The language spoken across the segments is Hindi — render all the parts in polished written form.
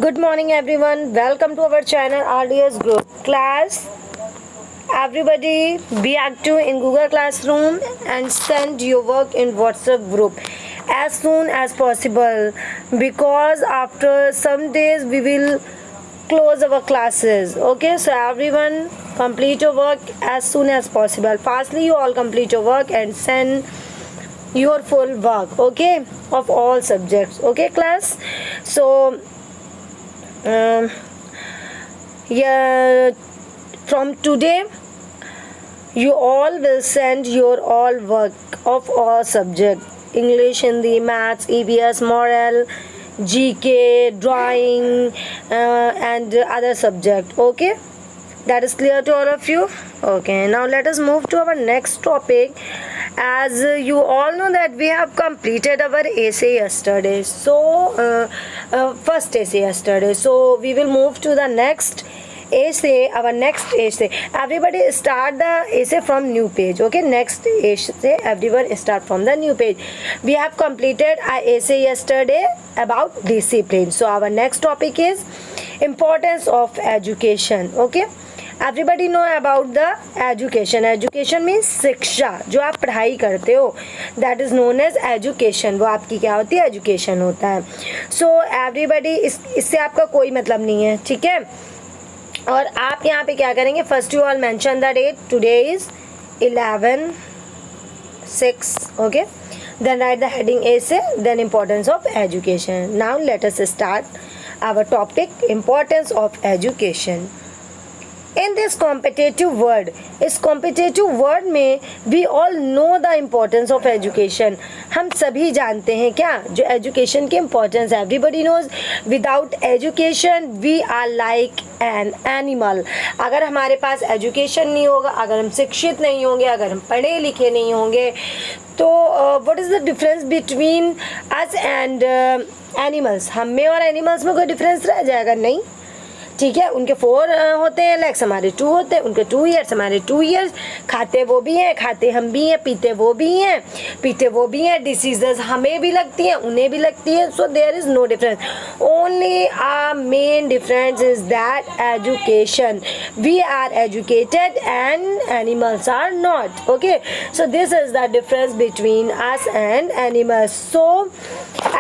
Good morning everyone. Welcome to our channel RDS Group. Class, everybody be active in Google Classroom and send your work in WhatsApp group as soon as possible, because after some days we will close our classes. Okay, so everyone complete your work as soon as possible. Fastly you all complete your work and send your full work, okay, of all subjects. Okay class, so yeah, from today you all will send your all work of all subject: English, Hindi, Maths, EVS, Moral, GK, drawing, and other subject. Okay, that is clear to all of you. Okay, now let us move to our next topic. As you all know that we have completed our essay yesterday, so first essay yesterday, so we will move to the next essay. Our next essay, everybody start the essay from new page. Okay, next essay, everyone start from the new page. We have completed our essay yesterday about discipline, so our next topic is importance of education. Okay, everybody know about the education. Education means शिक्षा, जो आप पढ़ाई करते हो, that is known as education. वो आपकी क्या होती है? एजुकेशन होता है. सो एवरीबडी, इससे आपका कोई मतलब नहीं है, ठीक है. और आप यहाँ पे क्या करेंगे? First you all mention the date. Today is 11/6. Okay, then write the heading essay, then importance of education. Now let us start our topic, importance of education. In this competitive world, इस competitive world में we all know the importance of education. हम सभी जानते हैं क्या? जो education की importance है. Everybody knows without education we are like an animal. अगर हमारे पास education नहीं होगा, अगर हम शिक्षित नहीं होंगे, अगर हम पढ़े लिखे नहीं होंगे, तो what is the difference between us and animals? हम में और animals में कोई difference रह जाएगा? नहीं, ठीक है. उनके 4 होते हैं लेग्स, हमारे 2 होते हैं. उनके 2 ईयर्स, हमारे 2 ईयर्स. खाते वो भी हैं, खाते हम भी हैं. पीते वो भी हैं, पीते वो भी हैं. डिसीजेस हमें भी लगती हैं, उन्हें भी लगती है. So there is no difference. Only a main difference is that education. We are educated and animals are not. Okay, so this is the difference between us and animals. So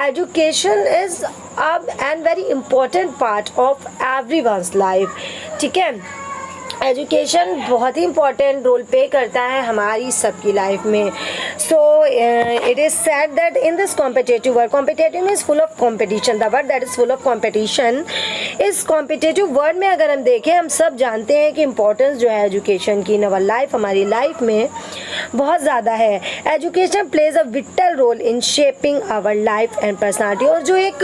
education is an and very important part of everyone's life. ठीक है, एजुकेशन बहुत ही इंपॉर्टेंट रोल प्ले करता है हमारी सबकी लाइफ में. सो it is said that in this competitive world, competitive means full of competition, the word that is full of competition. इस कॉम्पिटेटिव वर्ल्ड में अगर हम देखें, हम सब जानते हैं कि इम्पोर्टेंस जो है एजुकेशन की इन अवर लाइफ, हमारी लाइफ में बहुत ज़्यादा है. Education plays a vital role in shaping our life and personality. और जो एक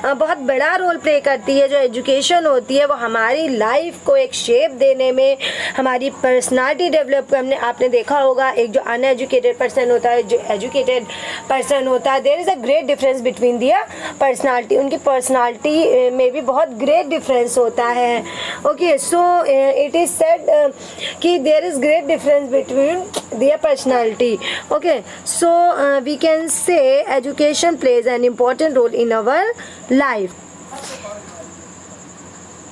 बहुत बड़ा रोल प्ले करती है जो एजुकेशन होती है, वो हमारी लाइफ को एक शेप देने में, हमारी पर्सनालिटी डेवलप करने. आपने देखा होगा, एक जो अनएजुकेटेड पर्सन होता है, जो एजुकेटेड पर्सन होता है, there is a great difference between their personality. उनकी पर्सनालिटी में भी बहुत ग्रेट डिफरेंस होता है. Okay, so it is said कि there is great difference between their personality. Okay, so we can say education plays an important role in our life.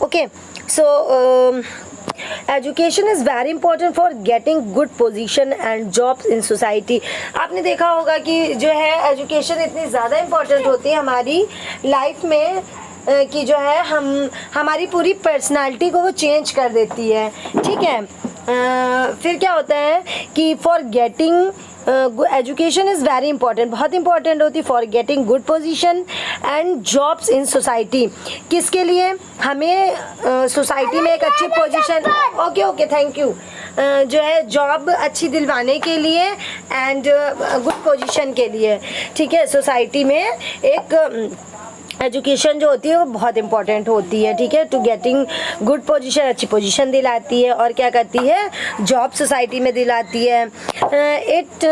Okay, so education is very important for getting good position and jobs in society. आपने देखा होगा कि जो है एजुकेशन इतनी ज़्यादा इम्पॉर्टेंट होती है हमारी लाइफ में कि जो है हमारी पूरी पर्सनालिटी को वो चेंज कर देती है. ठीक है, फिर क्या होता है कि for getting education is very important, बहुत इंपॉर्टेंट होती है for getting good position and jobs in society. किसके लिए? हमें सोसाइटी में एक अच्छी पोजीशन, ओके थैंक यू, जो है जॉब अच्छी दिलवाने के लिए एंड गुड पोजीशन के लिए. ठीक है, सोसाइटी में एक एजुकेशन जो होती है वो बहुत इंपॉर्टेंट होती है. ठीक है, टू गेटिंग गुड पोजीशन, अच्छी पोजीशन दिलाती है. और क्या करती है? जॉब सोसाइटी में दिलाती है. It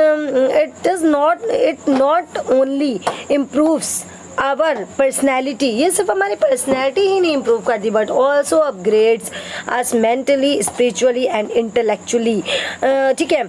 not only improves our personality, ये सिर्फ हमारी पर्सनैलिटी ही नहीं इम्प्रूव करती, but also upgrades us mentally, spiritually and intellectually. ठीक है,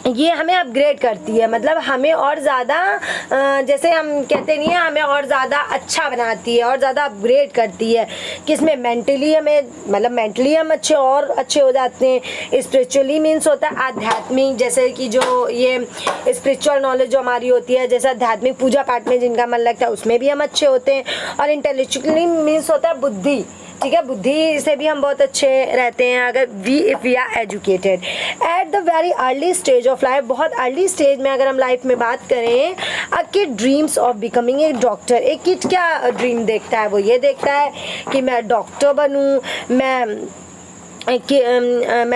ये हमें अपग्रेड करती है, मतलब हमें और ज़्यादा जैसे हम कहते नहीं है, हमें और ज़्यादा अच्छा बनाती है और ज़्यादा अपग्रेड करती है। किसमें? मेंटली हमें, मतलब मेंटली हम अच्छे हो जाते हैं। स्पिरिचुअली मीन्स होता है आध्यात्मिक, जैसे कि जो ये स्पिरिचुअल नॉलेज जो हमारी होती है, जैसे आध्यात्मिक पूजा पाठ में जिनका मन लगता है उसमें भी हम अच्छे होते हैं। और इंटेलेक्चुअली मीन्स होता है बुद्धि, ठीक है, बुद्धि से भी हम बहुत अच्छे रहते हैं अगर if we are educated at the very early stage of life. बहुत अर्ली स्टेज में अगर हम लाइफ में बात करें, a kid dreams of becoming a doctor. एक किड क्या ड्रीम देखता है? वो ये देखता है कि मैं डॉक्टर बनूँ, मैं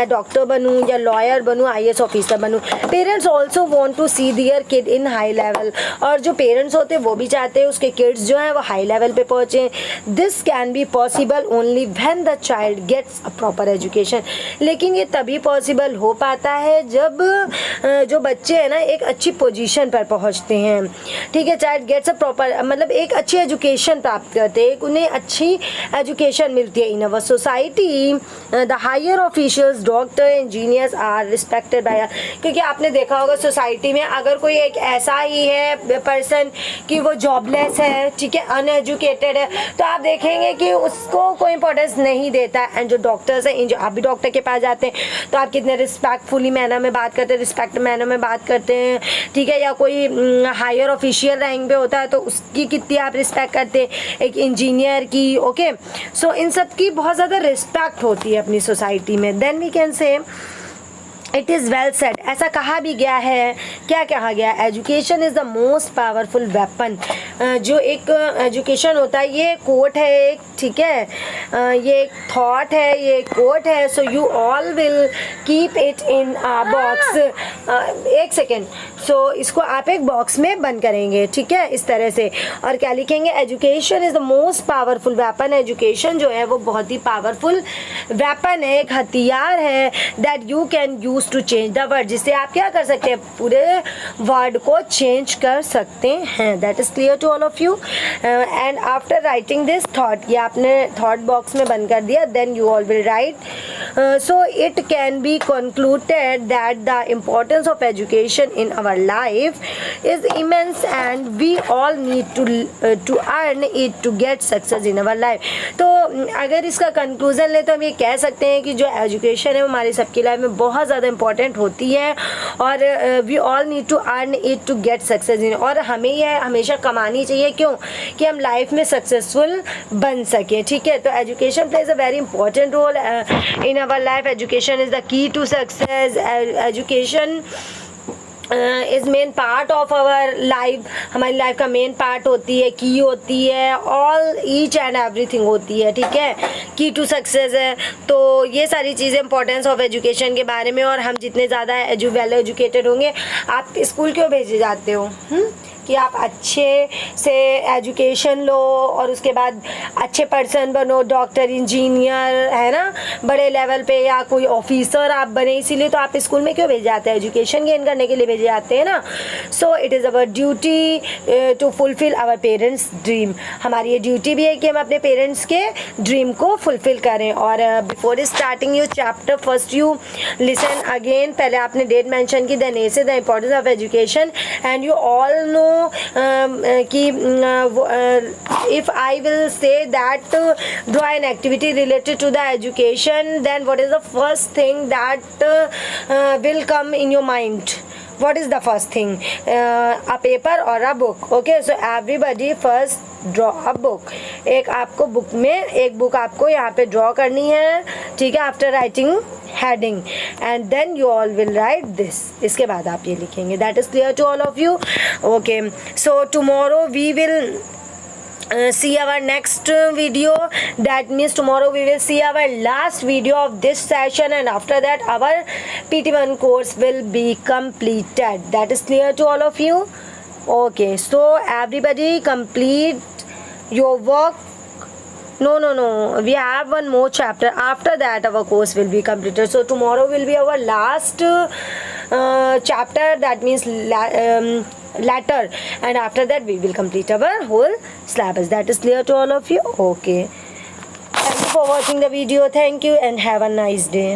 डॉक्टर बनूँ या लॉयर बनूँ, IAS ऑफिसर बनूँ। Parents also want to see their kid in high level. और जो पेरेंट्स होते हैं वो भी चाहते हैं उसके किड्स जो हैं वो हाई लेवल पे पहुँचें। This can be possible only when the child gets a proper education. लेकिन ये तभी पॉसिबल हो पाता है जब जो बच्चे हैं ना एक अच्छी पोजीशन पर पहुँचते हैं, ठीक है। चाइल्ड गेट्स अ प्रॉपर, मतलब एक अच्छी एजुकेशन प्राप्त करते हैं, उन्हें अच्छी एजुकेशन मिलती है। In our society the higher officials, doctor, engineers are respected by, क्योंकि आपने देखा होगा सोसाइटी में अगर कोई एक ऐसा ही है पर्सन कि वो जॉबलेस है, ठीक है, अनएजुकेटेड है, तो आप देखेंगे कि उसको कोई इंपॉर्टेंस नहीं देता है। एंड जो डॉक्टर्स हैं, आप भी डॉक्टर के पास जाते हैं तो आप कितने रिस्पेक्टफुली मैनर में बात करते हैं, रिस्पेक्ट मैनर में बात करते हैं, ठीक है। या कोई हायर ऑफिशियल रैंक पे होता है तो उसकी कितनी आप रिस्पेक्ट करते हैं, एक इंजीनियर की, ओके। सो इन सब की बहुत ज़्यादा रिस्पेक्ट होती है अपनी सोसाइटी में। Then we can say it is well said, ऐसा कहा भी गया है। क्या कहा गया? Education is the most powerful weapon. जो एक एजुकेशन होता है, ये कोट है एक, ठीक है, ये एक थॉट है, ये कोट है। So you all will keep it in a box. एक सेकेंड, सो इसको आप एक बॉक्स में बंद करेंगे, ठीक है, इस तरह से। और क्या लिखेंगे? Education is the most powerful weapon. Education जो है वो बहुत ही पावरफुल वेपन है, एक हथियार है, that you can use to change the word, जिससे आप क्या कर सकते हैं? पूरे वर्ड को चेंज कर सकते हैं। That is clear to all of you. And after writing this thought, ये आपने थॉट बॉक्स में बंद कर दिया, then you all will write, so it can be concluded that the importance of education in our life is immense and we all need to earn it to get success in our life. तो अगर इसका कंक्लूजन ले तो हम ये कह सकते हैं कि जो एजुकेशन है वो हमारी सबकी लाइफ में बहुत ज़्यादा इंपॉर्टेंट होती है, और we all need to earn it to get success in, और हमें यह हमेशा कमानी चाहिए। क्यों? कि हम लाइफ में सक्सेसफुल बन सकें, ठीक है। तो education plays a very important role in our life. Education is the key to success. Education is main part of our life, हमारी लाइफ का मेन पार्ट होती है, की होती है, ऑल ईच एंड एवरीथिंग होती है, ठीक है, की टू सक्सेस है। तो ये सारी चीज़ें इंपॉर्टेंस ऑफ एजुकेशन के बारे में। और हम जितने ज़्यादा वेल एजुकेटेड होंगे, आप स्कूल क्यों भेजे जाते हो? कि आप अच्छे से एजुकेशन लो और उसके बाद अच्छे पर्सन बनो, डॉक्टर, इंजीनियर, है ना, बड़े लेवल पे, या कोई ऑफिसर आप बने। इसीलिए तो आप स्कूल में क्यों भेजे जाते हैं? एजुकेशन गेन करने के लिए भेजे जाते हैं ना। So it is our duty to fulfil our parents dream. हमारी ये ड्यूटी भी है कि हम अपने पेरेंट्स के ड्रीम को फुलफिल करें। और before starting your chapter, first you listen again. पहले आपने डेट मेंशन की, देन ए से the importance of education, and you all know कि if I will say that draw an activity related to the education, then what is the first thing that will come in your mind? What is the first thing? A paper or a book? Okay, so everybody first draw a book. एक आपको बुक में एक बुक आपको यहाँ पे ड्रॉ करनी है, ठीक है, after writing heading, and then you all will write this. इसके बाद आप ये लिखेंगे. That is clear to all of you? Okay, so tomorrow we will see our next video. That means tomorrow we will see our last video of this session, and after that our PT1 course will be completed. That is clear to all of you? Okay, so everybody complete your work. No, we have one more chapter. After that our course will be completed. So tomorrow will be our last chapter, that means letter, and after that we will complete our whole syllabus. That is clear to all of you? Okay, thank you for watching the video. Thank you and have a nice day.